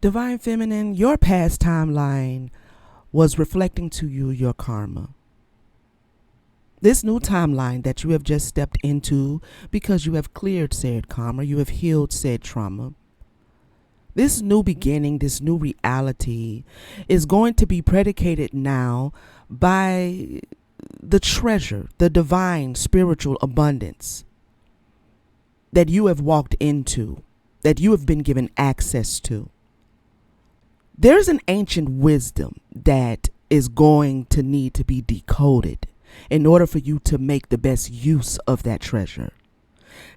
Divine Feminine, your past timeline was reflecting to you your karma. This new timeline that you have just stepped into because you have cleared said karma, you have healed said trauma. This new beginning, this new reality is going to be predicated now by the treasure, the divine spiritual abundance that you have walked into, that you have been given access to. There's an ancient wisdom that is going to need to be decoded in order for you to make the best use of that treasure.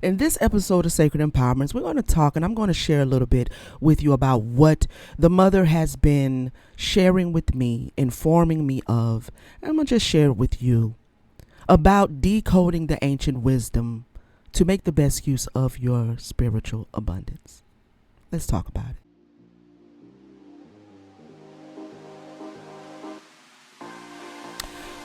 In this episode of Sacred Empowerments, we're going to talk, and I'm going to share a little bit with you about what the mother has been sharing with me, informing me of, and I'm going to just share with you about decoding the ancient wisdom to make the best use of your spiritual abundance. Let's talk about it.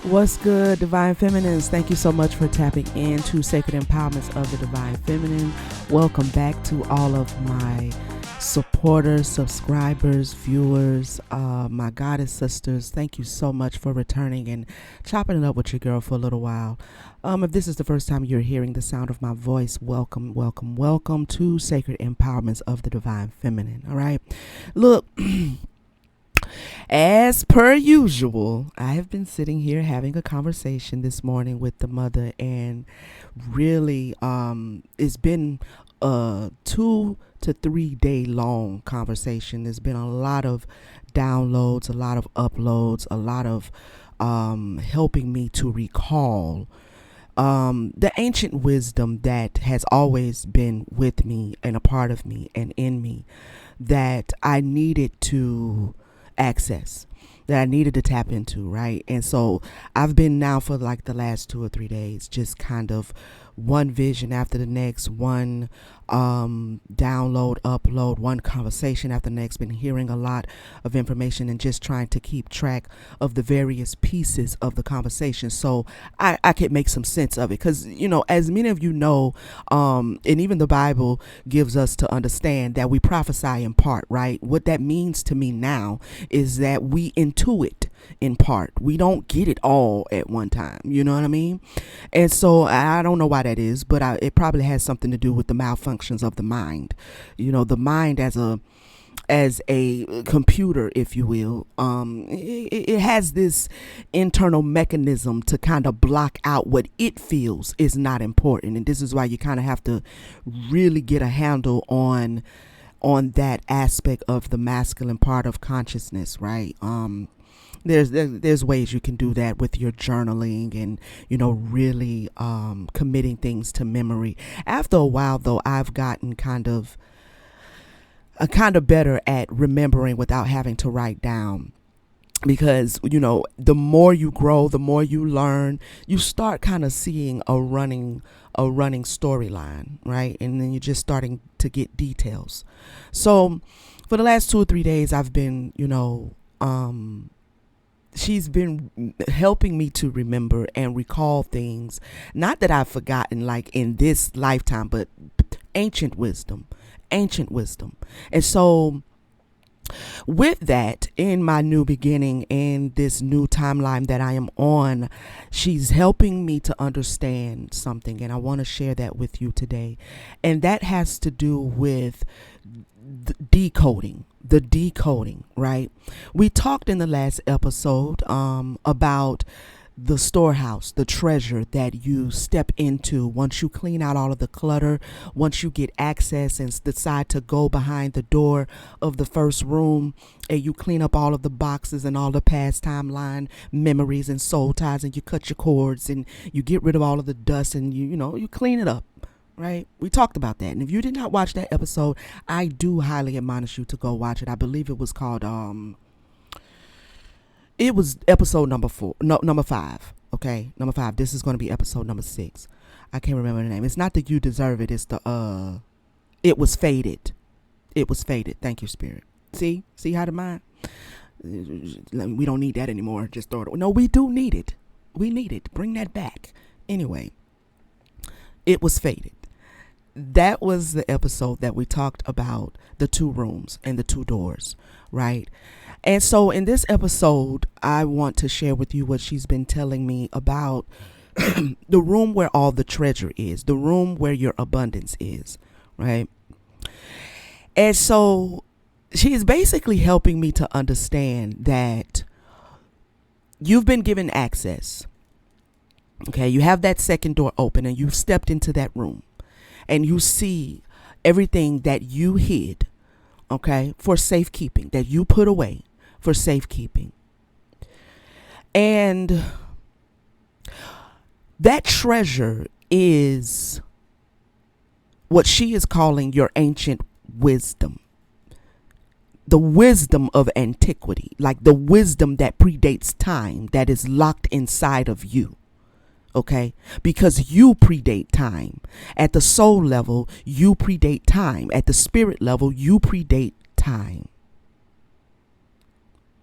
What's good, Divine Feminines? Thank you so much for tapping into Sacred Empowerments of the Divine Feminine. Welcome back to all of my supporters, subscribers, viewers, my goddess sisters. Thank you so much for returning and chopping it up with your girl for a little while. If this is the first time you're hearing the sound of my voice, welcome, welcome, welcome to Sacred Empowerments of the Divine Feminine. All right. Look. As per usual, I have been sitting here having a conversation this morning with the mother, and really it's been a 2 to 3 day long conversation. There's been a lot of downloads, a lot of uploads, a lot of helping me to recall the ancient wisdom that has always been with me and a part of me and in me that I needed to access, that I needed to tap into, right? And so I've been now for like the last 2 or 3 days just kind of one vision after the next, one download, upload, one conversation after the next, been hearing a lot of information and just trying to keep track of the various pieces of the conversation so I could make some sense of it. Because, you know, as many of you know, and even the Bible gives us to understand that we prophesy in part, right? What that means to me now is that we intuit in part. We don't get it all at one time. You know what I mean? And so I don't know why that is, but it probably has something to do with the malfunctions of the mind. You know, the mind as a computer, if you will, it has this internal mechanism to kind of block out what it feels is not important. And this is why you kind of have to really get a handle on that aspect of the masculine part of consciousness, right? There's ways you can do that with your journaling and, you know, really committing things to memory. After a while, though, I've gotten kind of better at remembering without having to write down. Because, you know, the more you grow, the more you learn, you start kind of seeing a running storyline, right? And then you're just starting to get details. So for the last 2 or 3 days, I've been, you know, she's been helping me to remember and recall things, not that I've forgotten like in this lifetime, but ancient wisdom. And so with that, in my new beginning, in this new timeline that I am on, she's helping me to understand something, and I want to share that with you today. And that has to do with the decoding, right? We talked in the last episode about the storehouse, the treasure that you step into once you clean out all of the clutter, once you get access and decide to go behind the door of the first room and you clean up all of the boxes and all the past timeline memories and soul ties, and you cut your cords and you get rid of all of the dust and you clean it up. Right? We talked about that. And if you did not watch that episode, I do highly admonish you to go watch it. I believe it was called, it was episode number 5. Okay. Number 5. This is going to be episode number 6. I can't remember the name. It's not that you deserve it. It's the, it was fated. It was fated. Thank you, Spirit. See how the mind, we don't need that anymore. Just throw it. No, we do need it. We need it. Bring that back. Anyway, it was fated. that was the episode that we talked about the two rooms and the two doors, right? And so in this episode, I want to share with you what she's been telling me about the room where all the treasure is, the room where your abundance is, right? And so she is basically helping me to understand that you've been given access. Okay, you have that second door open and you've stepped into that room and you see everything that you hid, okay, for safekeeping, that you put away for safekeeping. And that treasure is what she is calling your ancient wisdom. The wisdom of antiquity, like the wisdom that predates time, that is locked inside of you. Okay, because you predate time. At the soul level, you predate time. At the spirit level, you predate time.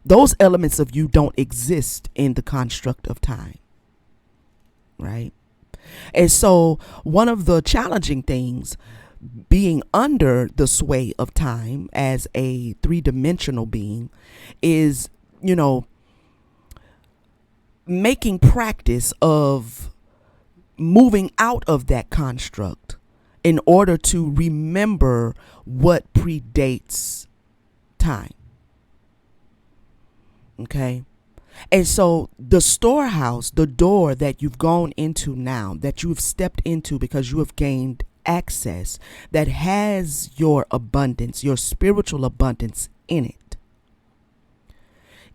Those elements of you don't exist in the construct of time, right? And so one of the challenging things being under the sway of time as a three-dimensional being is, making practice of moving out of that construct in order to remember what predates time. Okay. And so the storehouse, the door that you've gone into now, that you've stepped into because you have gained access, that has your abundance, your spiritual abundance in it,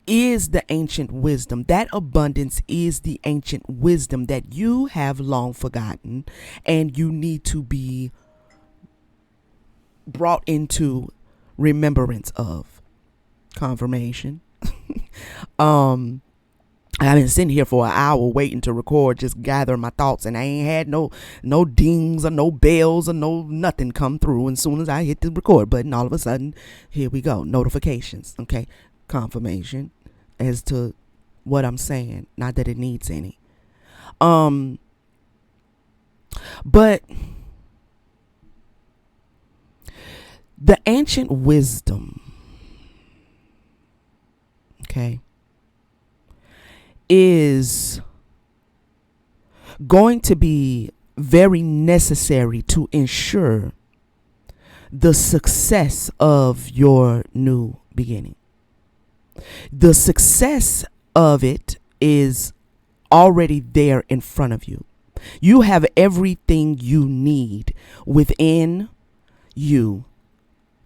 is the ancient wisdom. That abundance is the ancient wisdom that you have long forgotten and you need to be brought into remembrance of. Confirmation. I've been sitting here for an hour waiting to record, just gather my thoughts, and I ain't had no dings or no bells or no nothing come through. And as soon as I hit the record button, all of a sudden, here we go, notifications. Okay, confirmation as to what I'm saying. Not that it needs any. But the ancient wisdom, okay, is going to be very necessary to ensure the success of your new beginning. The success of it is already there in front of you. You have everything you need within you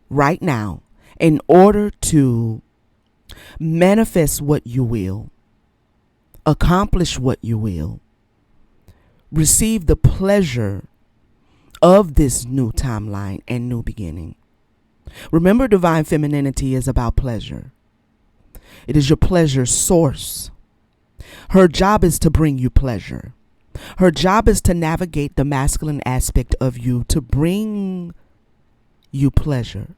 right now in order to manifest what you will, accomplish what you will, receive the pleasure of this new timeline and new beginning. Remember, divine femininity is about pleasure. It is your pleasure source. Her job is to bring you pleasure. Her job is to navigate the masculine aspect of you to bring you pleasure,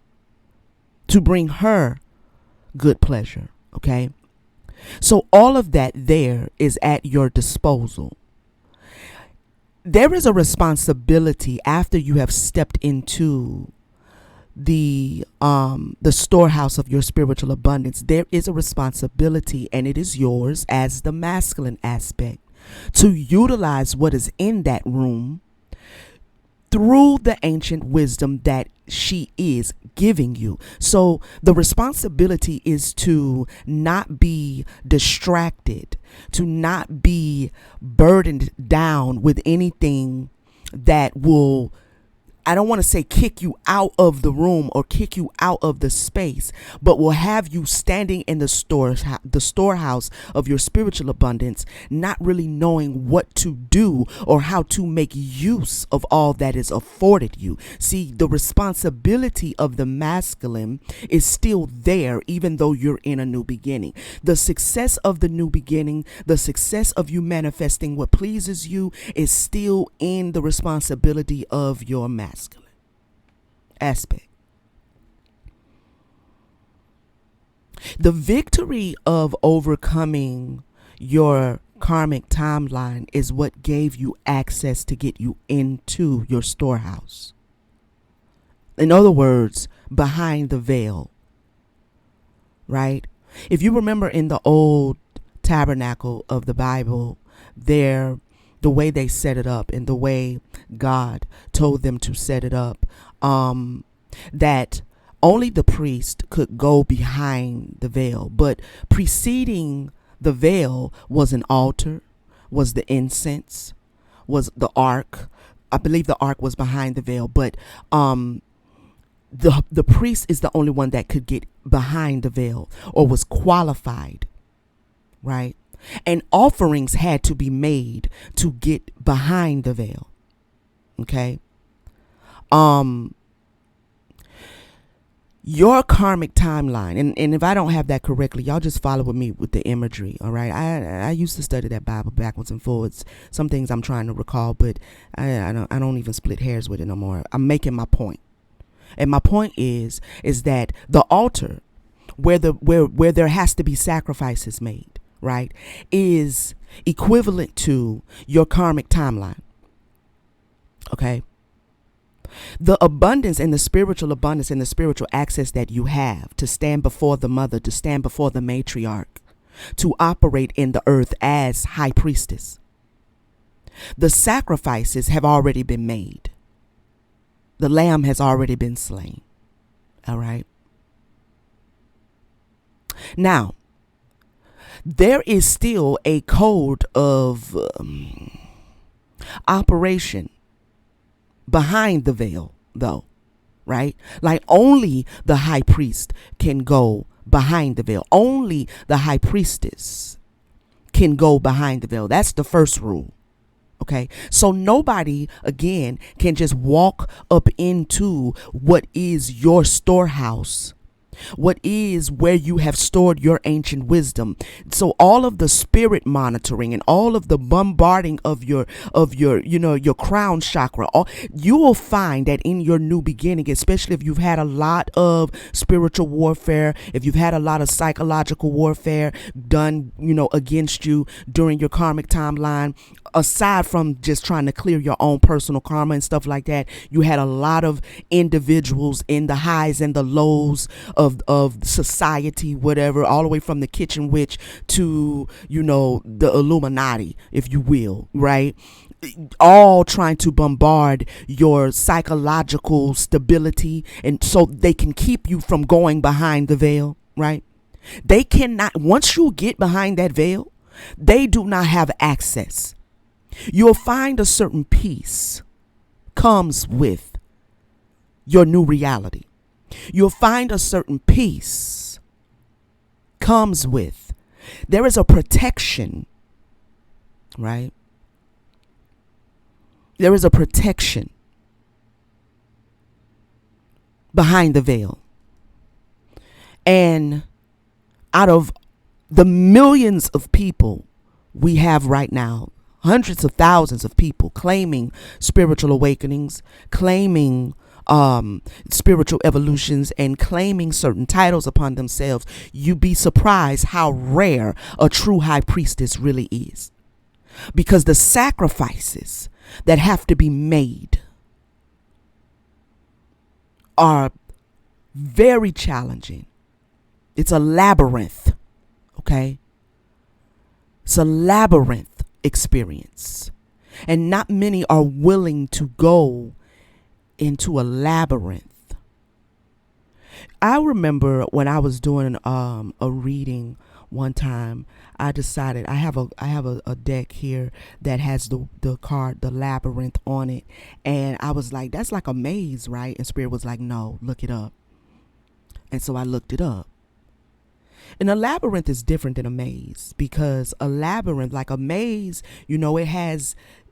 to bring her good pleasure. Okay? So all of that there is at your disposal. There is a responsibility after you have stepped into the storehouse of your spiritual abundance. There is a responsibility, and it is yours as the masculine aspect, to utilize what is in that room through the ancient wisdom that she is giving you. So the responsibility is to not be distracted, to not be burdened down with anything that will, I don't want to say kick you out of the room or kick you out of the space, but will have you standing in the storehouse of your spiritual abundance, not really knowing what to do or how to make use of all that is afforded you. See, the responsibility of the masculine is still there, even though you're in a new beginning. The success of the new beginning, the success of you manifesting what pleases you, is still in the responsibility of your masculine aspect. The victory of overcoming your karmic timeline is what gave you access to get you into your storehouse. In other words, behind the veil, right? If you remember in the old tabernacle of the Bible, there, the way they set it up and the way God told them to set it up, that only the priest could go behind the veil, but preceding the veil was an altar, was the incense, was the ark. I believe the ark was behind the veil, but the priest is the only one that could get behind the veil or was qualified, right? And offerings had to be made to get behind the veil. Okay. Your karmic timeline, and if I don't have that correctly, y'all just follow with me with the imagery. All right. I used to study that Bible backwards and forwards. Some things I'm trying to recall, but I don't even split hairs with it no more. I'm making my point. And my point is that the altar where there has to be sacrifices made, right, is equivalent to your karmic timeline. Okay. The abundance and the spiritual abundance and the spiritual access that you have to stand before the mother, to stand before the matriarch, to operate in the earth as high priestess. The sacrifices have already been made. The lamb has already been slain. All right. Now, there is still a code of operation behind the veil, though, right? Like only the high priest can go behind the veil. Only the high priestess can go behind the veil. That's the first rule. Okay, so nobody, again, can just walk up into what is your storehouse, what is where you have stored your ancient wisdom. So all of the spirit monitoring and all of the bombarding of your your crown chakra, you will find that in your new beginning, especially if you've had a lot of spiritual warfare, if you've had a lot of psychological warfare done, against you during your karmic timeline, aside from just trying to clear your own personal karma and stuff like that, you had a lot of individuals in the highs and the lows of society, whatever, all the way from the kitchen witch to, the Illuminati, if you will, right? All trying to bombard your psychological stability, and so they can keep you from going behind the veil, right? They cannot, once you get behind that veil, they do not have access. You'll find a certain peace comes with your new reality. You'll find a certain peace comes with, there is a protection, right? There is a protection behind the veil. And out of the millions of people we have right now, hundreds of thousands of people claiming spiritual awakenings, claiming spiritual evolutions, and claiming certain titles upon themselves, you'd be surprised how rare a true high priestess really is. Because the sacrifices that have to be made are very challenging. It's a labyrinth, okay? It's a labyrinth experience. And not many are willing to go into a labyrinth. I remember when I was doing a reading one time, I decided I have a deck here that has the card, the labyrinth, on it, and I was like, that's like a maze, right? And Spirit was like, no, look it up. And so I looked it up. And a labyrinth is different than a maze, because a labyrinth, like a maze,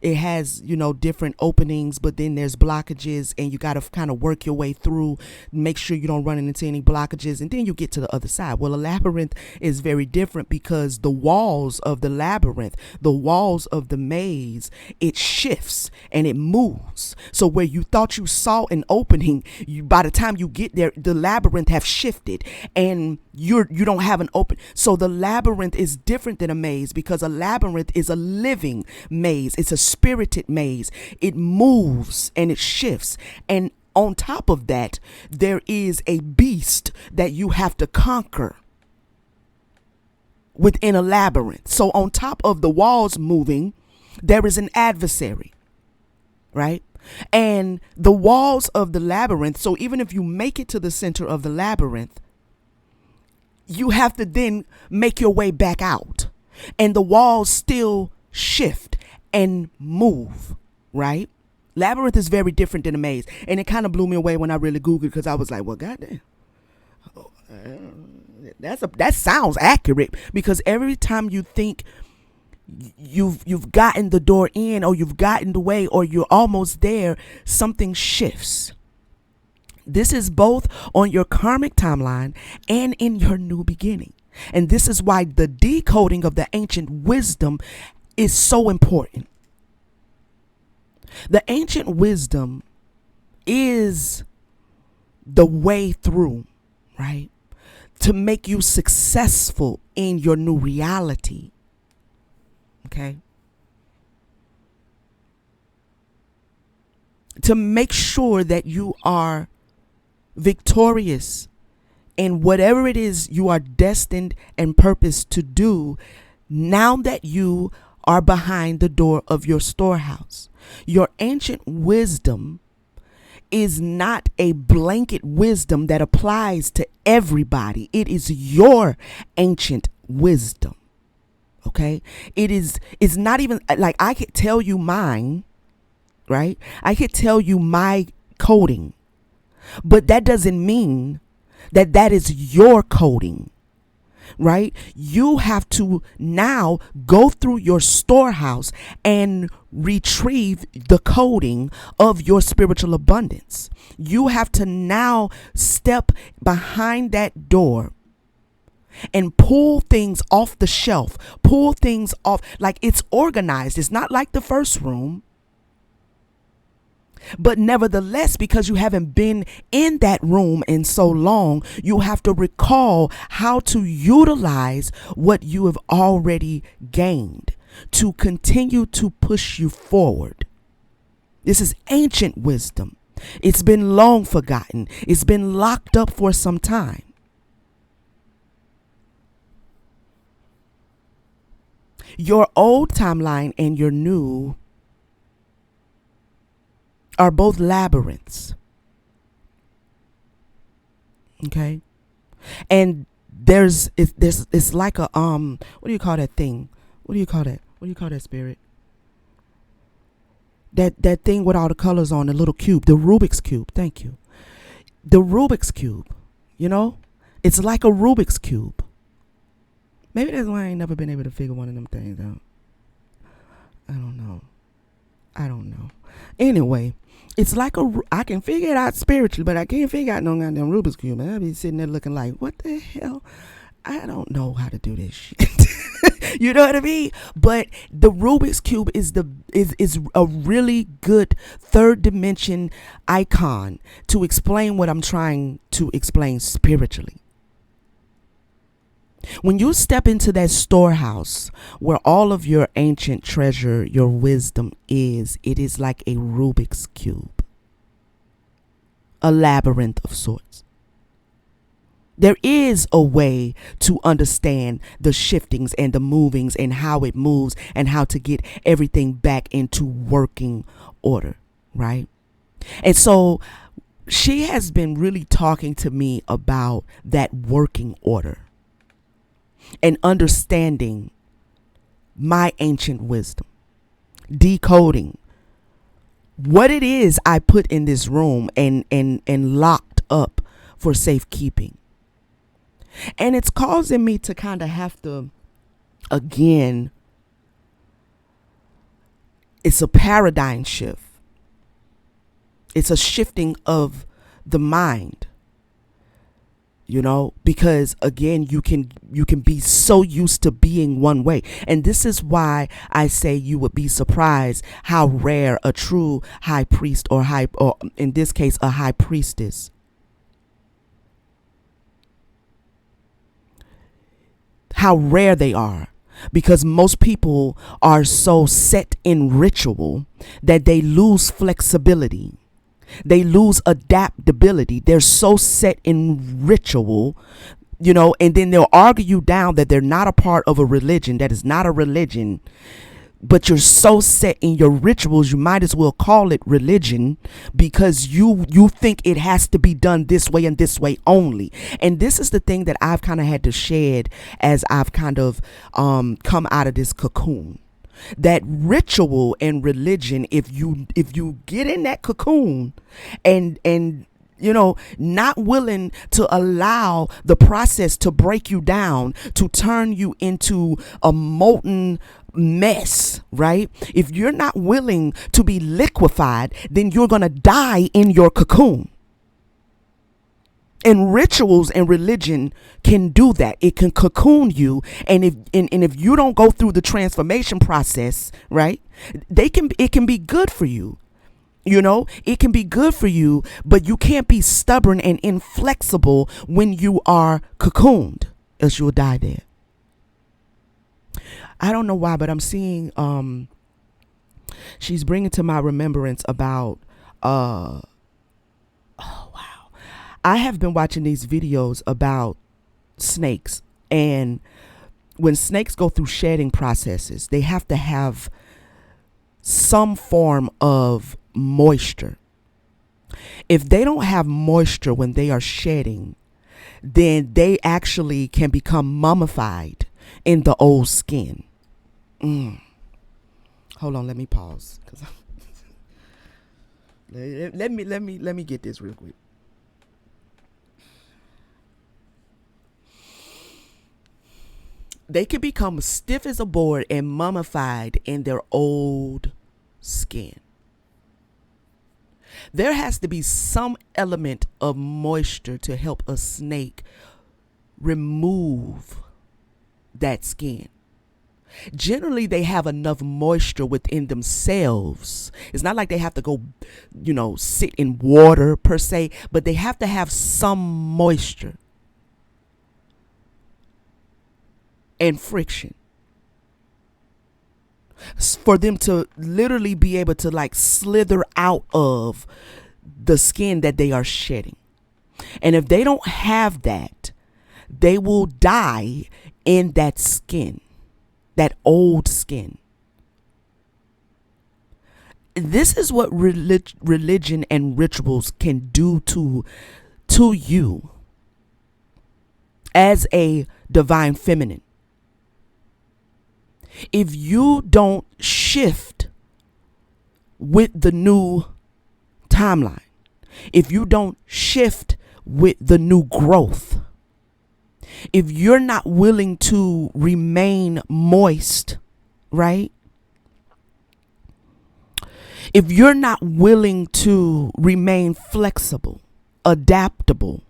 it has different openings, but then there's blockages, and you got to kind of work your way through, make sure you don't run into any blockages, and then you get to the other side. Well, a labyrinth is very different, because the walls of the labyrinth, the walls of the maze, it shifts and it moves. So where you thought you saw an opening, by the time you get there, the labyrinth have shifted, and you don't have an open. So the labyrinth is different than a maze, because a labyrinth is a living maze. It's a spirited maze. It moves and it shifts, and on top of that, there is a beast that you have to conquer within a labyrinth. So on top of the walls moving, there is an adversary, right? And the walls of the labyrinth, so even if you make it to the center of the labyrinth, you have to then make your way back out. And the walls still shift and move, right? Labyrinth is very different than a maze. And it kind of blew me away when I really Googled, because I was like, well, goddamn. That sounds accurate, because every time you think you've gotten the door in, or you've gotten the way, or you're almost there, something shifts. This is both on your karmic timeline and in your new beginning. And this is why the decoding of the ancient wisdom is so important. The ancient wisdom is the way through, right? To make you successful in your new reality. Okay? To make sure that you are victorious in whatever it is you are destined and purposed to do, now that you are behind the door of your storehouse. Your ancient wisdom is not a blanket wisdom that applies to everybody. It is your ancient wisdom. Okay? It's not even like I could tell you mine, right? I could tell you my coding, but that doesn't mean that that is your coding, right? You have to now go through your storehouse and retrieve the coding of your spiritual abundance. You have to now step behind that door and pull things off the shelf, pull things off, like it's organized. It's not like the first room. But nevertheless, because you haven't been in that room in so long, you have to recall how to utilize what you have already gained to continue to push you forward. This is ancient wisdom. It's been long forgotten. It's been locked up for some time. Your old timeline and your new are both labyrinths. Okay? And it's like a what do you call that thing? What do you call that? What do you call that, spirit? That thing with all the colors on, the little cube, the Rubik's cube. Thank you. The Rubik's cube, you know? It's like a Rubik's cube. Maybe that's why I ain't never been able to figure one of them things out. I don't know. Anyway, it's like I can figure it out spiritually, but I can't figure out no goddamn Rubik's cube. And I'll be sitting there looking like, what the hell? I don't know how to do this shit. You know what I mean? But the Rubik's cube is a really good third dimension icon to explain what I'm trying to explain spiritually. When you step into that storehouse where all of your ancient treasure, your wisdom is, it is like a Rubik's cube, a labyrinth of sorts. There is a way to understand the shiftings and the movings and how it moves and how to get everything back into working order, right? And so she has been really talking to me about that working order and understanding my ancient wisdom, decoding what it is I put in this room and locked up for safekeeping. And it's causing me to kind of have to, again, it's a paradigm shift. It's a shifting of the mind. You know, because again, you can be so used to being one way. And this is why I say you would be surprised how rare a true high priest or in this case, a high priestess, how rare they are, because most people are so set in ritual that they lose flexibility. They lose adaptability. They're so set in ritual, you know, and then they'll argue you down that they're not a part of a religion, that is not a religion. But you're so set in your rituals, you might as well call it religion, because you think it has to be done this way and this way only. And this is the thing that I've kind of had to shed as I've kind of come out of this cocoon. That ritual and religion, if you get in that cocoon and you know, not willing to allow the process to break you down, to turn you into a molten mess, right? If you're not willing to be liquefied, then you're going to die in your cocoon. And rituals and religion can do that. It can cocoon you, and if you don't go through the transformation process, right? It can be good for you. You know, it can be good for you, but you can't be stubborn and inflexible when you are cocooned, else you'll die there. I don't know why, but I'm seeing she's bringing to my remembrance about oh wow, I have been watching these videos about snakes, and when snakes go through shedding processes, they have to have some form of moisture. If they don't have moisture when they are shedding, then they actually can become mummified in the old skin. Hold on, let me pause. Let me get this real quick. They can become stiff as a board and mummified in their old skin. There has to be some element of moisture to help a snake remove that skin. Generally, they have enough moisture within themselves. It's not like they have to go, you know, sit in water per se, but they have to have some moisture and friction for them to literally be able to like slither out of the skin that they are shedding. And if they don't have that, they will die in that skin, that old skin. This is what religion and rituals can do to you as a divine feminine. If you don't shift with the new timeline, if you don't shift with the new growth, if you're not willing to remain moist, right? If you're not willing to remain flexible, adaptable,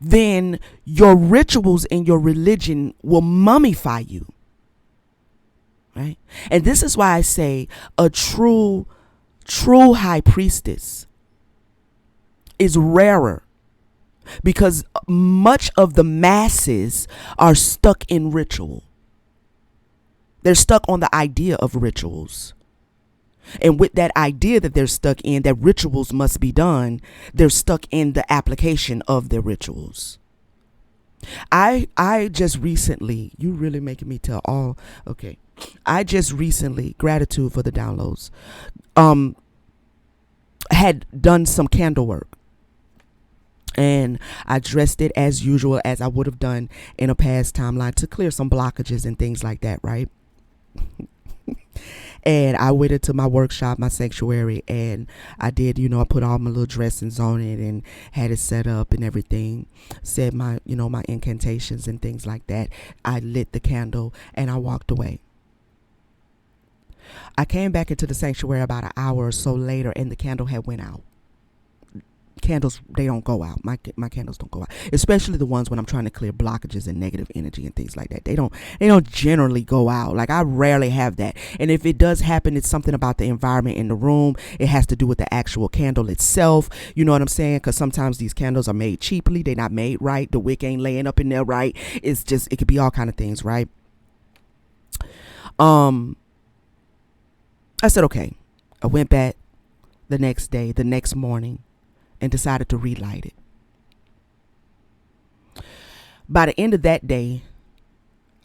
then your rituals and your religion will mummify you. Right? And this is why I say a true high priestess is rarer, because much of the masses are stuck in ritual. They're stuck on the idea of rituals. And with that idea that they're stuck in, that rituals must be done, they're stuck in the application of their rituals. I just recently, you really making me tell all, okay. I just recently, gratitude for the downloads, had done some candle work. And I dressed it as usual, as I would have done in a past timeline, to clear some blockages and things like that, right? And I went into my workshop, my sanctuary, and I did, you know, I put all my little dressings on it and had it set up and everything. Said my, you know, my incantations and things like that. I lit the candle and I walked away. I came back into the sanctuary about an hour or so later, and the candle had went out. Candles, they don't go out. My candles don't go out, especially the ones when I'm trying to clear blockages and negative energy and things like that. They don't generally go out. Like, I rarely have that. And if it does happen, it's something about the environment in the room. It has to do with the actual candle itself. You know what I'm saying? Because sometimes these candles are made cheaply. They're not made right. The wick ain't laying up in there right. It's just, it could be all kind of things, right? I said, okay. I went back, the next day, the next morning, and decided to relight it. By the end of that day,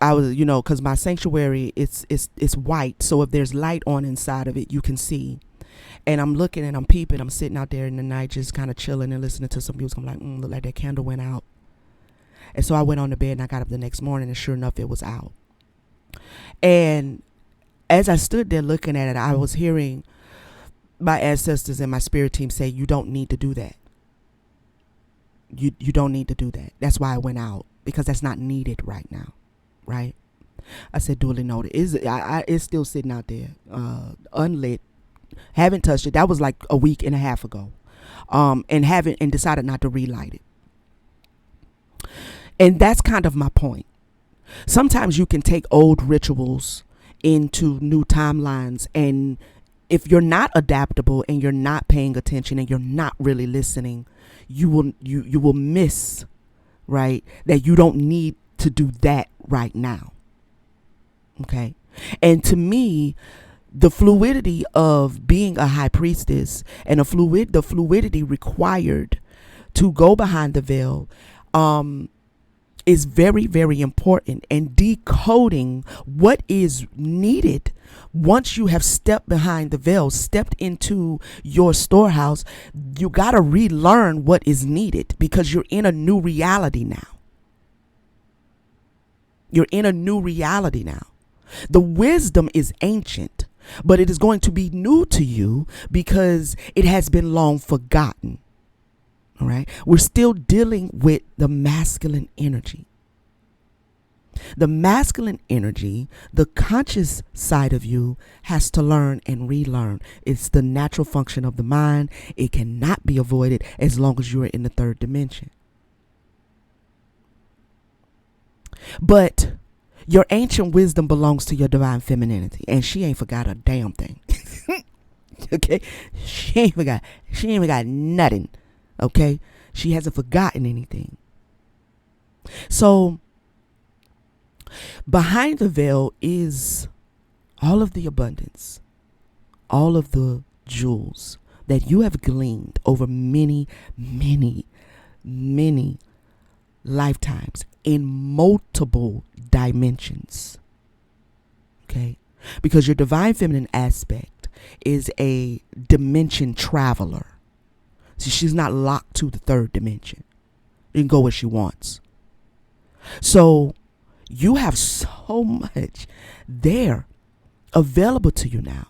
I was, because my sanctuary, it's white, so if there's light on inside of it, you can see. And I'm looking and I'm peeping. I'm sitting out there in the night, just kind of chilling and listening to some music. I'm like, look like that candle went out. And so I went on to bed and I got up the next morning, and sure enough, it was out. And as I stood there looking at it, I was hearing my ancestors and my spirit team say, you don't need to do that. You don't need to do that. That's why I went out, because that's not needed right now. Right? I said, duly noted. It's still sitting out there, unlit. Haven't touched it. That was like a week and a half ago. And decided not to relight it. And that's kind of my point. Sometimes you can take old rituals into new timelines, and if you're not adaptable and you're not paying attention and you're not really listening, you will miss, right, that you don't need to do that right now. Okay? And to me, the fluidity of being a high priestess and the fluidity required to go behind the veil is very, very important. And decoding what is needed once you have stepped behind the veil, stepped into your storehouse, you got to relearn what is needed, because you're in a new reality now. You're in a new reality now. The wisdom is ancient, but it is going to be new to you because it has been long forgotten. All right. We're still dealing with the masculine energy. The masculine energy, the conscious side of you, has to learn and relearn. It's the natural function of the mind. It cannot be avoided as long as you are in the third dimension. But your ancient wisdom belongs to your divine femininity, and she ain't forgot a damn thing. Okay? She ain't forgot nothing. Okay? She hasn't forgotten anything. So behind the veil is all of the abundance, all of the jewels that you have gleaned over many, many, many lifetimes in multiple dimensions. Okay? Because your divine feminine aspect is a dimension traveler. See, she's not locked to the third dimension. She can go where she wants. So you have so much there available to you now.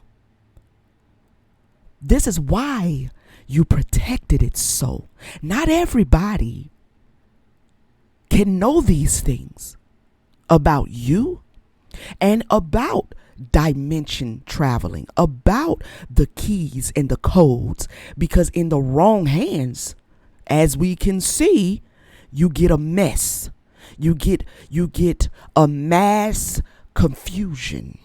This is why you protected it so. Not everybody can know these things about you and about dimension traveling, about the keys and the codes, because in the wrong hands, as we can see, you get a mess. You get a mass confusion.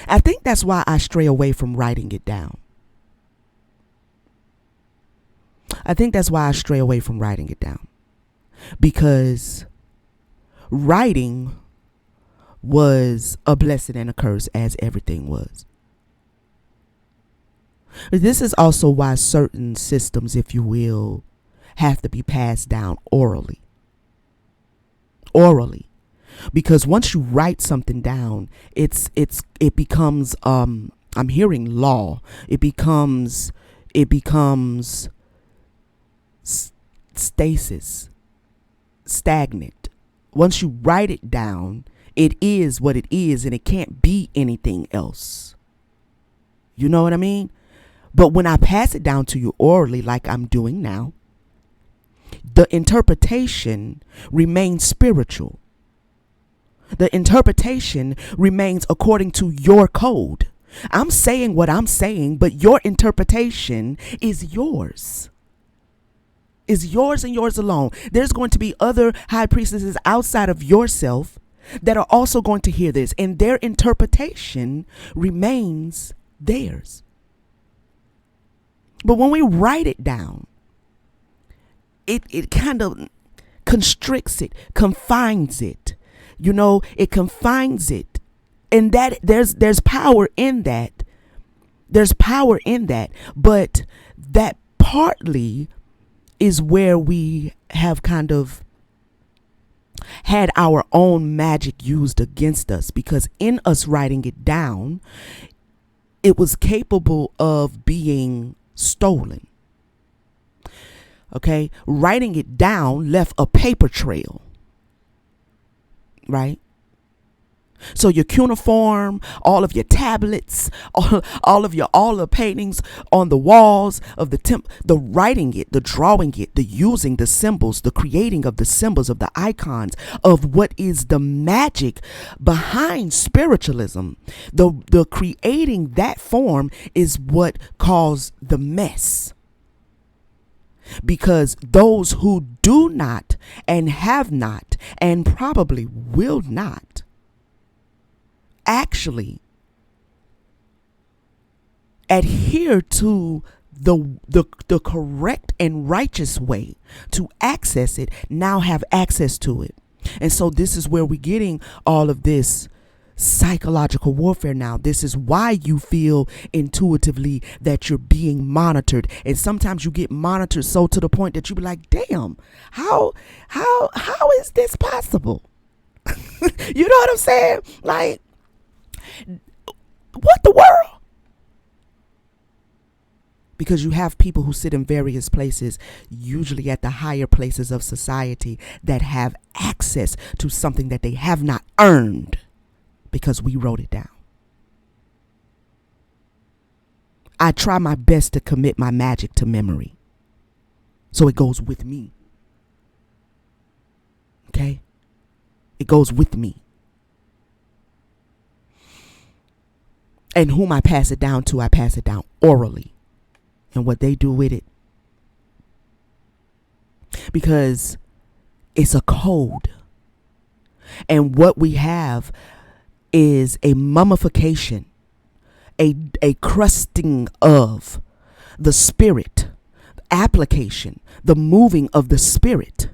I think that's why I stray away from writing it down. Because writing was a blessing and a curse, as everything was. This is also why certain systems, if you will, have to be passed down orally. Because once you write something down, it becomes I'm hearing law. It becomes stasis, stagnant. Once you write it down, it is what it is, and it can't be anything else. You know what I mean? But when I pass it down to you orally, like I'm doing now, the interpretation remains spiritual. The interpretation remains according to your code. I'm saying what I'm saying, but your interpretation is yours. Is yours and yours alone. There's going to be other high priestesses outside of yourself that are also going to hear this, and their interpretation remains theirs. But when we write it down, it kind of constricts it, confines it. You know, it confines it And that there's power in that. There's power in that. But that partly is where we have kind of had our own magic used against us, because in us writing it down, it was capable of being stolen. Okay, writing it down left a paper trail, right? So your cuneiform, all of your tablets, all the paintings on the walls of the temple, the writing it, the drawing it, the using the symbols, the creating of the symbols, of the icons, of what is the magic behind spiritualism, the creating that form is what caused the mess. Because those who do not and have not and probably will not actually adhere to the correct and righteous way to access it, now have access to it. And so this is where we're getting all of this psychological warfare now. This is why you feel intuitively that you're being monitored. And sometimes you get monitored so to the point that you be like, damn, how is this possible? You know what I'm saying? Like, what the world? Because you have people who sit in various places, usually at the higher places of society, that have access to something that they have not earned because we wrote it down. I try my best to commit my magic to memory, so it goes with me. Okay? It goes with me. And whom I pass it down to, I pass it down orally. And what they do with it. Because it's a code. And what we have is a mummification, a crusting of the spirit, application, the moving of the spirit.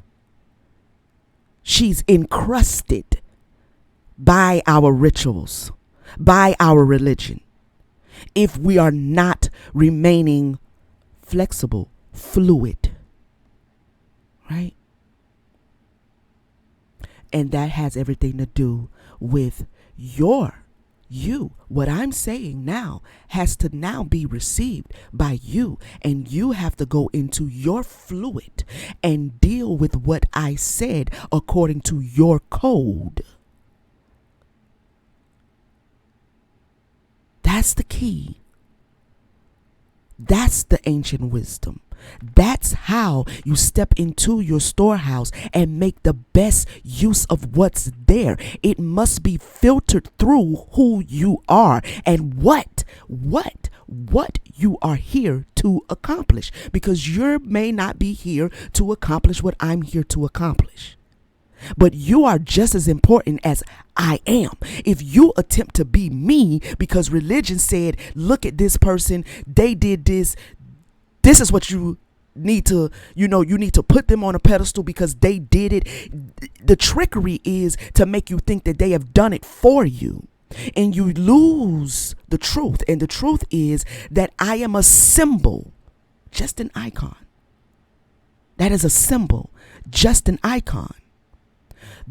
She's encrusted by our rituals, by our religion, if we are not remaining flexible, fluid, right? And that has everything to do with you. What I'm saying now has to now be received by you, and you have to go into your fluid and deal with what I said according to your code. That's the key. That's the ancient wisdom. That's how you step into your storehouse and make the best use of what's there. It must be filtered through who you are and what you are here to accomplish, because you may not be here to accomplish what I'm here to accomplish. But you are just as important as I am. If you attempt to be me because religion said, look at this person, they did this, this is what you need to, you need to put them on a pedestal because they did it. The trickery is to make you think that they have done it for you. And you lose the truth. And the truth is that I am a symbol, just an icon. That is a symbol, just an icon.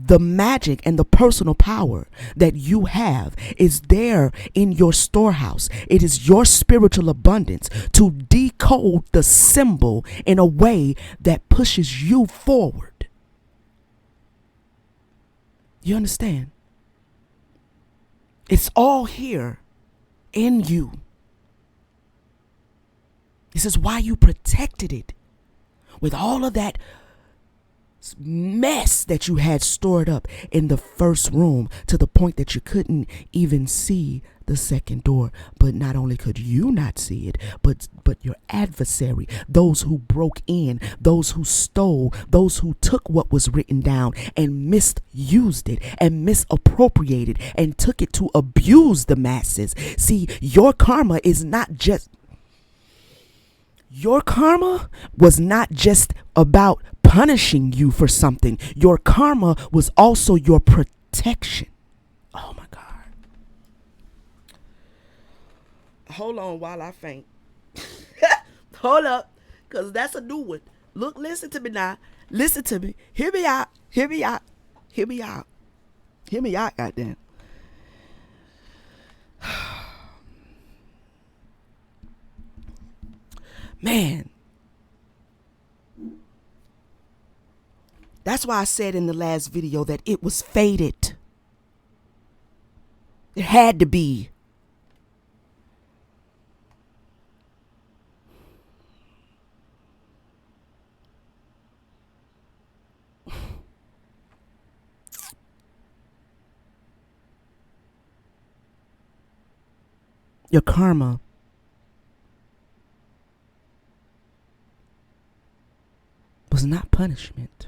The magic and the personal power that you have is there in your storehouse. It is your spiritual abundance to decode the symbol in a way that pushes you forward. You understand? It's all here in you. This is why you protected it with all of that mess that you had stored up in the first room, to the point that you couldn't even see the second door. But not only could you not see it, but your adversary, those who broke in, those who stole, those who took what was written down and misused it and misappropriated and took it to abuse the masses. See, your karma was not just about punishing you for something. Your karma was also your protection. Oh my God. Hold on while I faint. Hold up, because that's a new one. Look, listen to me now. Listen to me. Hear me out. Hear me out. Hear me out. Hear me out, goddamn. Man. That's why I said in the last video that it was fated. It had to be. Your karma was not punishment.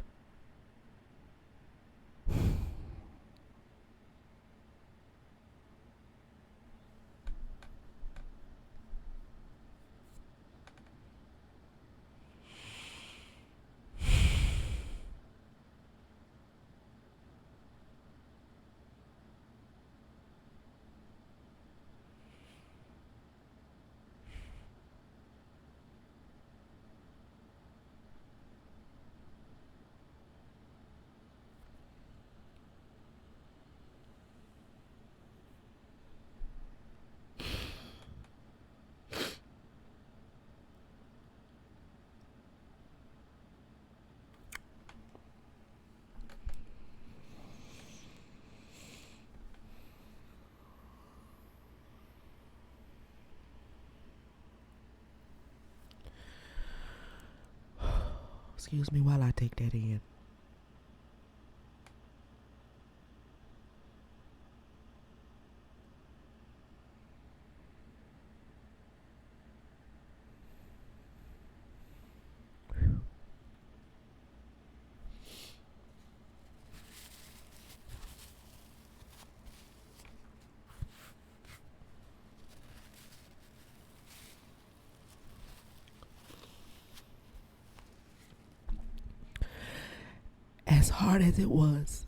Excuse me while I take that in. As hard as it was,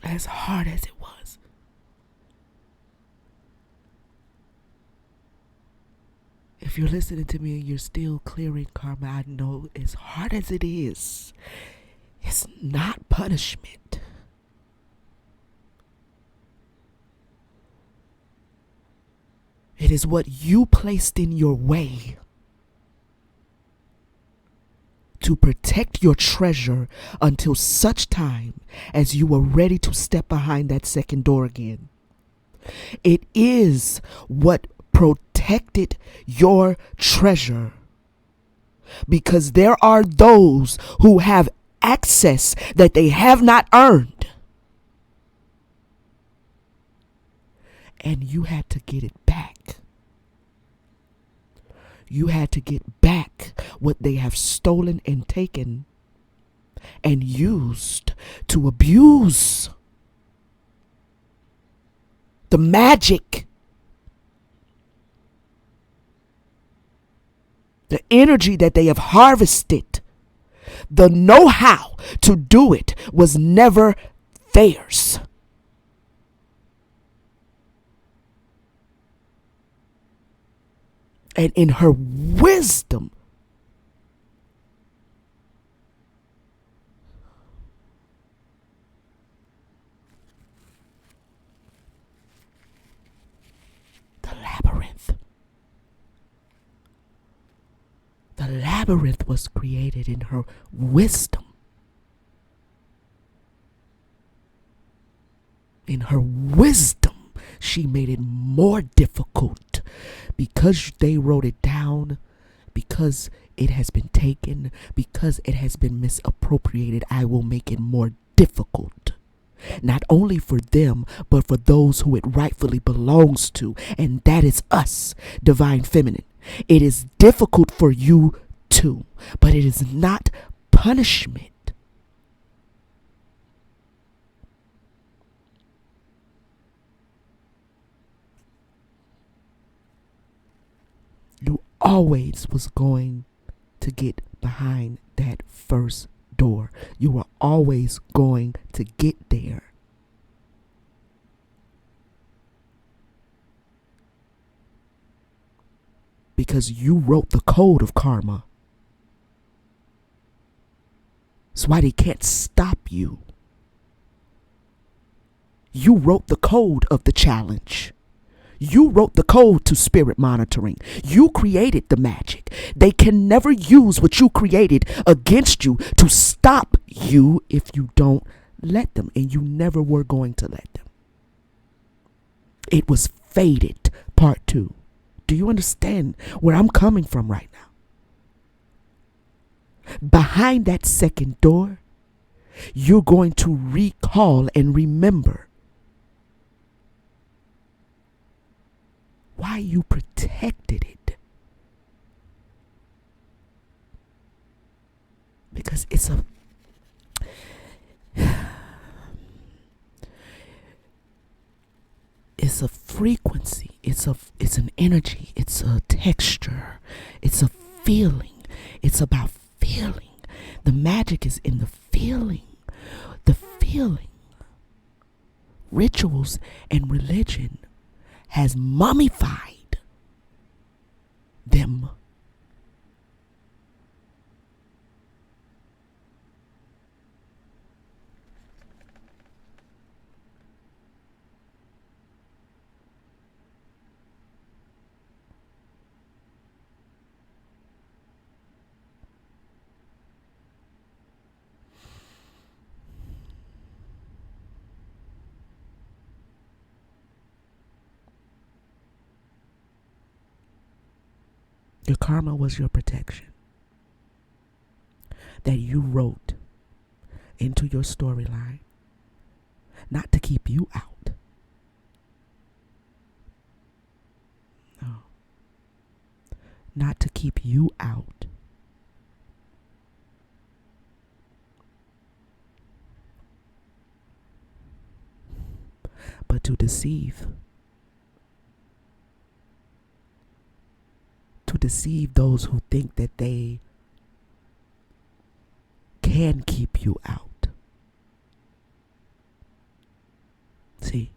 as hard as it was, if you're listening to me and you're still clearing karma, I know as hard as it is, it's not punishment. It is what you placed in your way to protect your treasure until such time as you are ready to step behind that second door again. It is what protected your treasure, because there are those who have access that they have not earned, and you had to get it back. You had to get back what they have stolen and taken and used to abuse the magic, the energy that they have harvested. The know-how to do it was never theirs. And in her wisdom, the labyrinth was created in her wisdom. In her wisdom, she made it more difficult. Because they wrote it down, because it has been taken, because it has been misappropriated, I will make it more difficult. Not only for them, but for those who it rightfully belongs to, and that is us, Divine Feminine. It is difficult for you too, but it is not punishment. You always was going to get behind that first door. You were always going to get there. because you wrote the code of karma. That's why they can't stop you. You wrote the code of the challenge. You wrote the code to spirit monitoring. You created the magic. They can never use what you created against you to stop you if you don't let them. And you never were going to let them. It was fated, part 2. Do you understand where I'm coming from right now? Behind that second door, you're going to recall and remember why you protected it. Because it's a frequency, it's an energy, it's a texture, it's a feeling. It's about feeling. The magic is in the feeling. The feeling. Rituals and religion has mummified them. Your karma was your protection that you wrote into your storyline, not to keep you out. No. Not to keep you out. But to deceive. To deceive those who think that they can keep you out. See?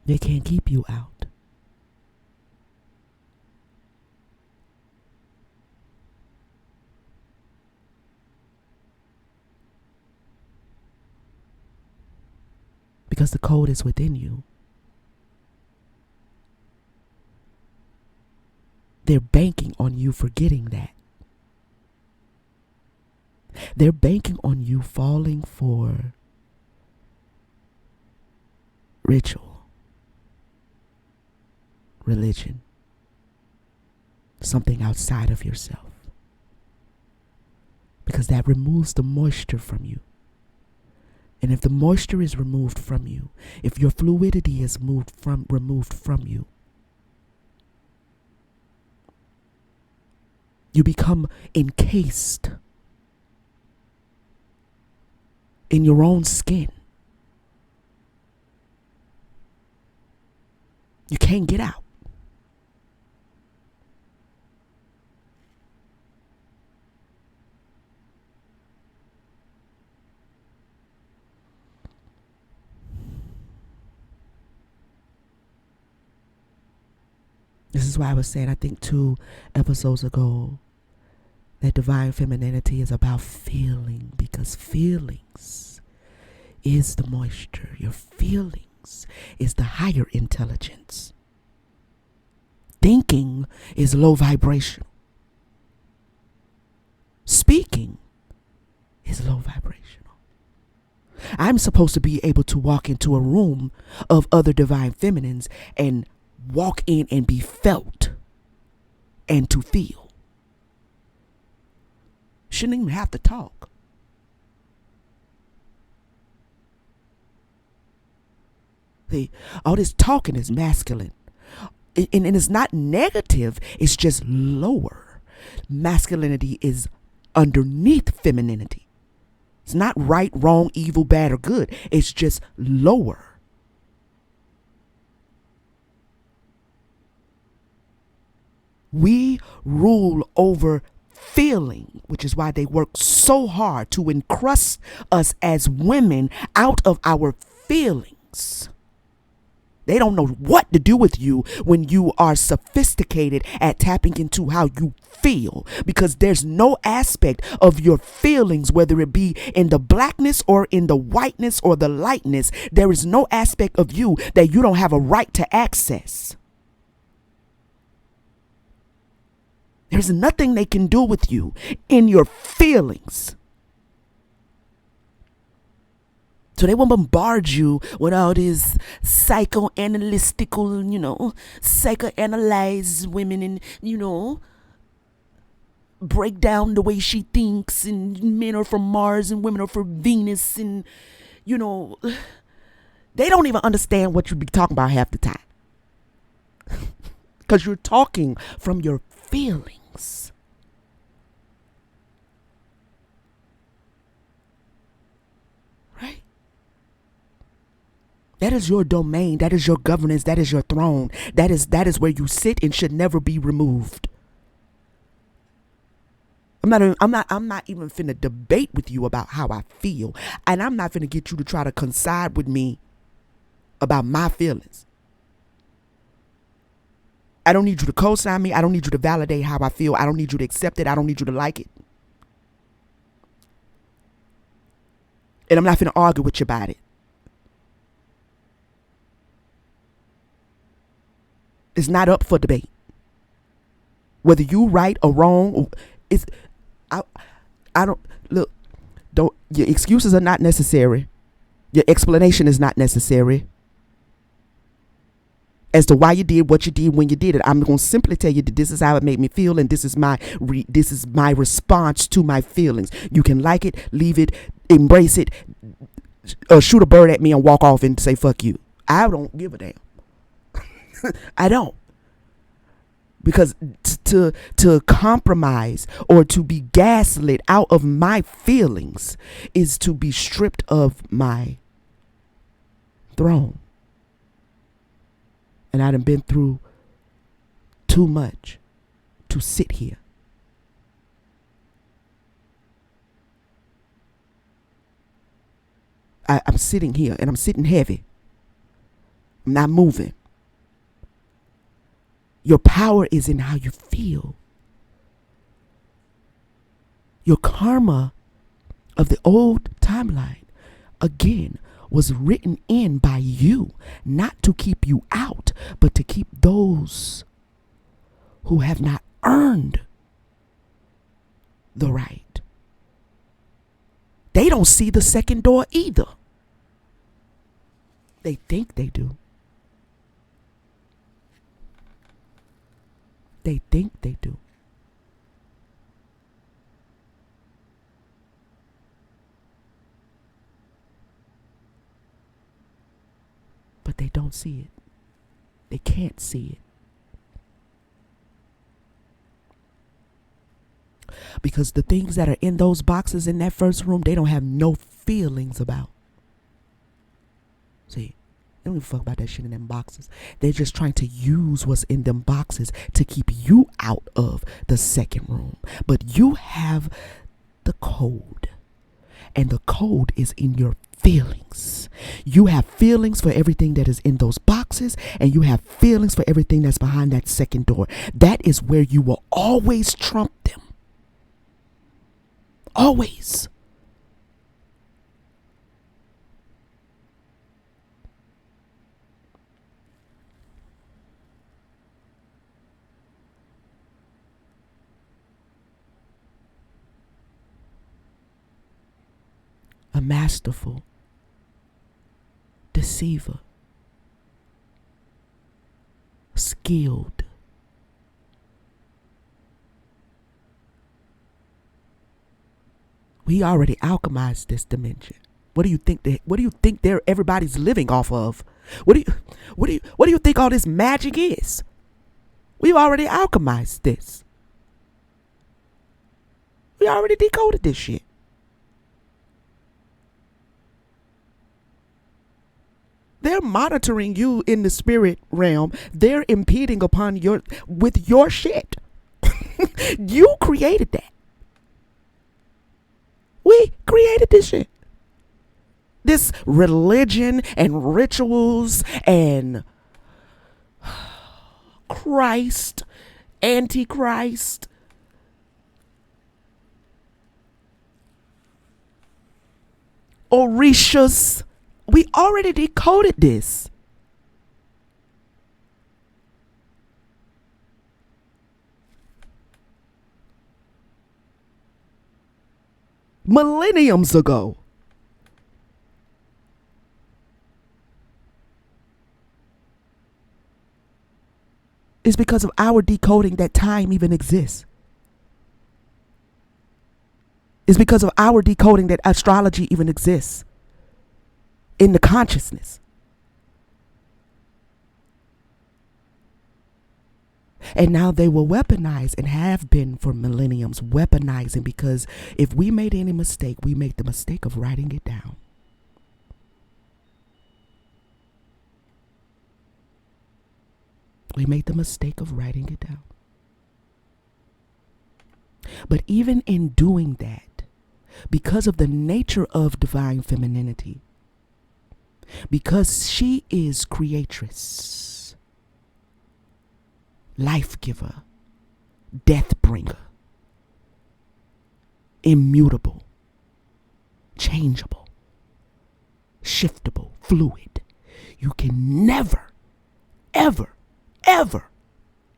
They can't keep you out. Because the code is within you. They're banking on you forgetting that. They're banking on you falling for ritual, religion, something outside of yourself. Because that removes the moisture from you. And if the moisture is removed from you, if your fluidity is removed from you, you become encased in your own skin. You can't get out. This is why I was saying, I think 2 episodes ago, that divine femininity is about feeling, because feelings is the moisture. Your feelings is the higher intelligence. Thinking is low vibration. Speaking is low vibrational. I'm supposed to be able to walk into a room of other divine feminines and walk in and be felt and to feel. Shouldn't even have to talk. See, all this talking is masculine. And it's not negative, it's just lower. Masculinity is underneath femininity. It's not right, wrong, evil, bad, or good. It's just lower. We rule over feeling, which is why they work so hard to encrust us as women out of our feelings. They don't know what to do with you when you are sophisticated at tapping into how you feel, because there's no aspect of your feelings, whether it be in the blackness or in the whiteness or the lightness, there is no aspect of you that you don't have a right to access. There's nothing they can do with you in your feelings. So they will bombard you with all this psychoanalytical, psychoanalyze women and, break down the way she thinks, and men are from Mars and women are from Venus, and, they don't even understand what you be talking about half the time. Because you're talking from your feelings. Right? That is your domain. That is your governance. That is your throne. That is where you sit and should never be removed. I'm not even finna debate with you about how I feel. And I'm not finna get you to try to coincide with me about my feelings. I don't need you to co-sign me. I don't need you to validate how I feel. I don't need you to accept it. I don't need you to like it. And I'm not finna argue with you about it. It's not up for debate. Whether you right or wrong, I don't look. Don't your excuses are not necessary. Your explanation is not necessary as to why you did what you did when you did it. I'm going to simply tell you that this is how it made me feel, and this is my response to my feelings. You can like it, leave it, embrace it, or shoot a bird at me and walk off and say fuck you. I don't give a damn. I don't. Because to compromise or to be gaslit out of my feelings is to be stripped of my throne. And I done been through too much to sit here. I'm sitting here and I'm sitting heavy. I'm not moving. Your power is in how you feel. Your karma of the old timeline, again, was written in by you, not to keep you out, but to keep those who have not earned the right. They don't see the second door either. They think they do. They think they do. But they don't see it. They can't see it. Because the things that are in those boxes in that first room, they don't have no feelings about. See, they don't give a fuck about that shit in them boxes. They're just trying to use what's in them boxes to keep you out of the second room. But you have the code. And the code is in your feelings. You have feelings for everything that is in those boxes, and you have feelings for everything that's behind that second door. That is where you will always trump them. Always. A masterful deceiver, skilled, we already alchemized this dimension. What do you think everybody's living off of? What do you think all this magic is? We've already alchemized this. We already decoded this shit. They're monitoring you in the spirit realm. They're impeding upon with your shit. You created that. We created this shit. This religion and rituals and Christ, Antichrist. Orishas. We already decoded this. Millenniums ago. It's because of our decoding that time even exists. It's because of our decoding that astrology even exists in the consciousness. And now they will weaponize and have been for millenniums weaponizing, because if we made any mistake, we make the mistake of writing it down. We make the mistake of writing it down. But even in doing that, because of the nature of divine femininity, because she is creatress, life giver, death bringer, immutable, changeable, shiftable, fluid, you can never, ever, ever,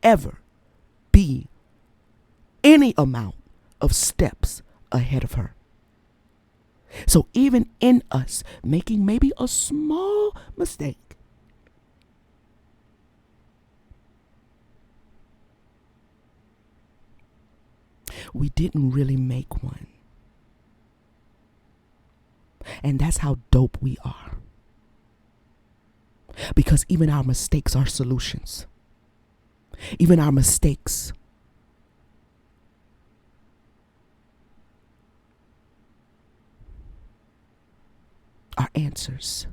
ever be any amount of steps ahead of her. So even in us making maybe a small mistake, we didn't really make one. And that's how dope we are. Because even our mistakes are solutions. Even our mistakes are answers.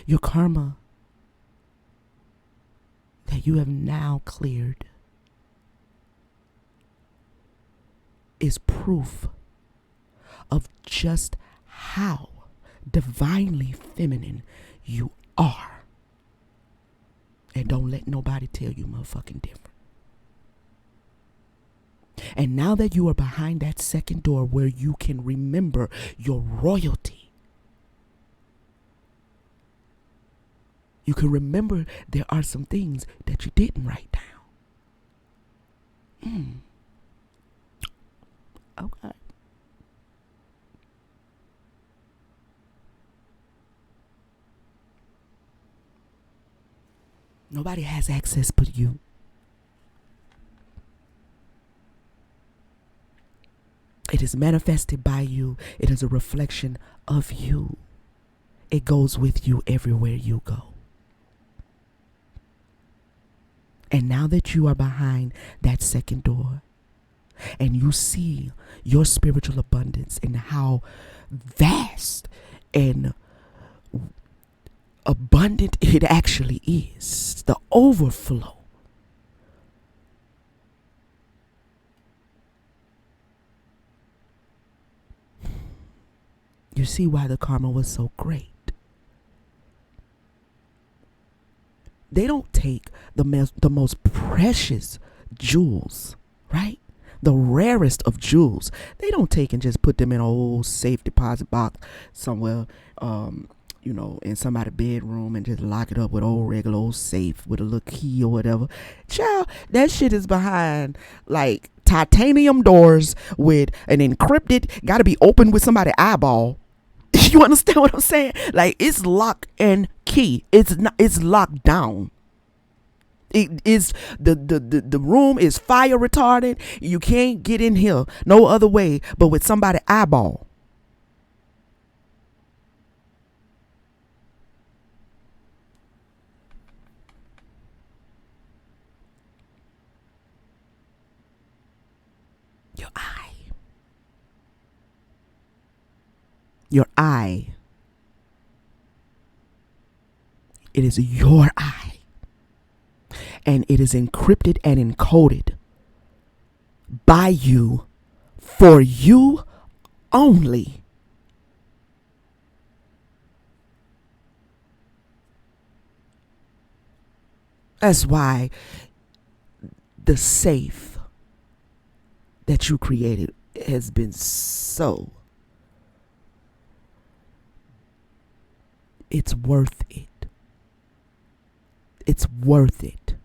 Your karma that you have now cleared is proof of just how divinely feminine you are. And don't let nobody tell you motherfucking different. And now that you are behind that second door where you can remember your royalty, you can remember there are some things that you didn't write down. Okay. Nobody has access but you. It is manifested by you. It is a reflection of you. It goes with you everywhere you go. And now that you are behind that second door and you see your spiritual abundance and how vast and abundant it actually is, the overflow, you see why the karma was so great. They don't take the most precious jewels, right? The rarest of jewels. They don't take and just put them in a old safe deposit box somewhere, in somebody's bedroom and just lock it up with old regular old safe with a little key or whatever. Child, that shit is behind like titanium doors with an encrypted, gotta be opened with somebody's eyeball. You understand what I'm saying? Like, it's lock and key. It's locked down. It is the room is fire retardant. You can't get in here no other way but with somebody's eyeball. Your eye. Your I. It is your I. And it is encrypted and encoded by you, for you only. That's why the safe that you created has been so, it's worth it. It's worth it.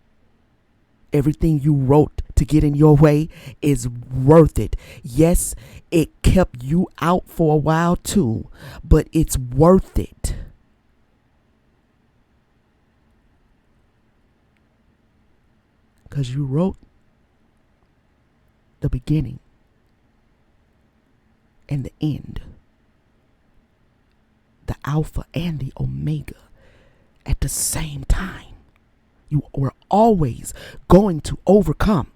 Everything you wrote to get in your way is worth it. Yes, it kept you out for a while too, but it's worth it. Because you wrote the beginning and the end, the Alpha and the Omega at the same time. You were always going to overcome.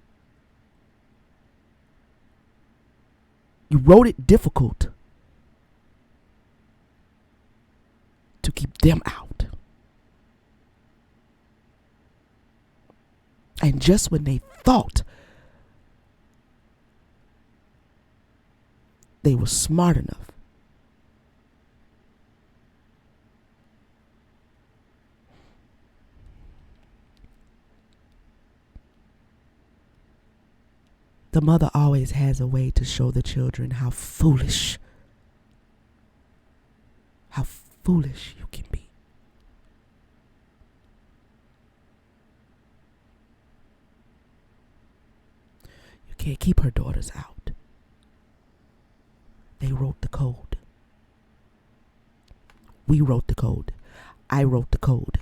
You wrote it difficult to keep them out. And just when they thought they were smart enough, the mother always has a way to show the children how foolish you can be. You can't keep her daughters out. They wrote the code. We wrote the code. I wrote the code.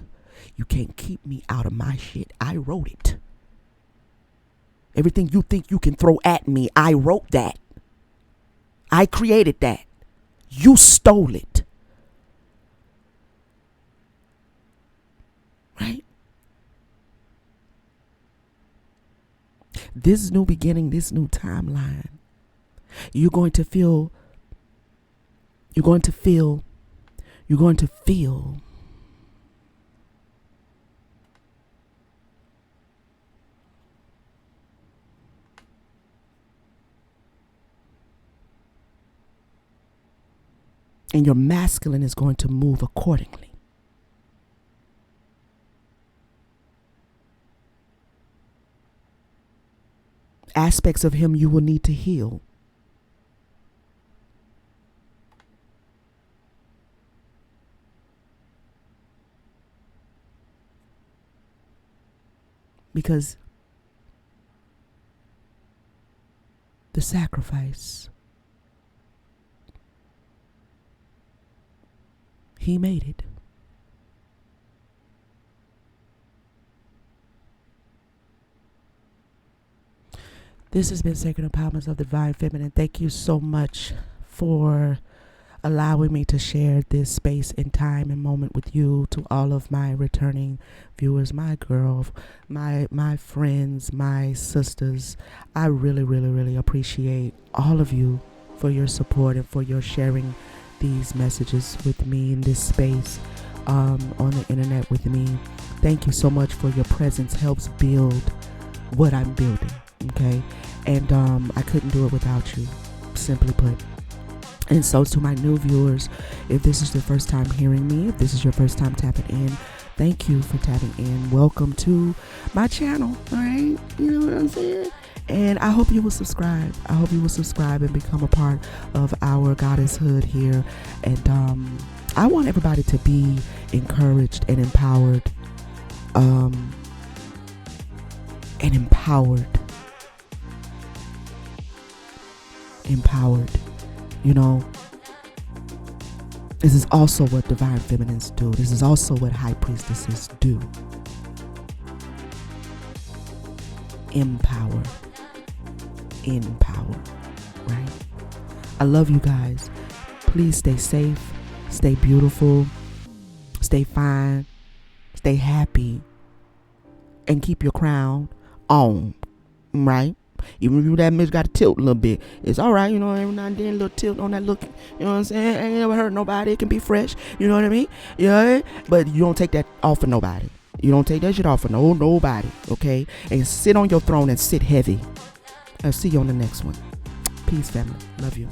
You can't keep me out of my shit. I wrote it. Everything you think you can throw at me, I wrote that. I created that. You stole it. Right? This new beginning, this new timeline, you're going to feel and your masculine is going to move accordingly. Aspects of him you will need to heal. Because the sacrifice, he made it. This has been Sacred Empowerment of the Divine Feminine. Thank you so much for allowing me to share this space and time and moment with you. To all of my returning viewers, my girl, my friends, my sisters, I really, really, really appreciate all of you for your support and for your sharing these messages with me in this space on the internet with me. Thank you so much for your presence. Helps build what I'm building. Okay, and I couldn't do it without you, simply put. And so to my new viewers, if this is your first time hearing me, if this is your first time tapping in, thank you for tapping in. Welcome to my channel. All right, you know what I'm saying? And I hope you will subscribe. I hope you will subscribe and become a part of our goddesshood here. And I want everybody to be encouraged and empowered. Empowered. You know, this is also what divine feminines do. This is also what high priestesses do. Empower, right? I love you guys. Please stay safe, stay beautiful, stay fine, stay happy, and keep your crown on, right? Even if that bitch got to tilt a little bit, it's all right. You know, every now and then a little tilt on that look. You know what I'm saying? Ain't never hurt nobody. It can be fresh. You know what I mean? Yeah. But you don't take that off of nobody. You don't take that shit off of nobody. Okay? And sit on your throne and sit heavy. I'll see you on the next one. Peace, family. Love you.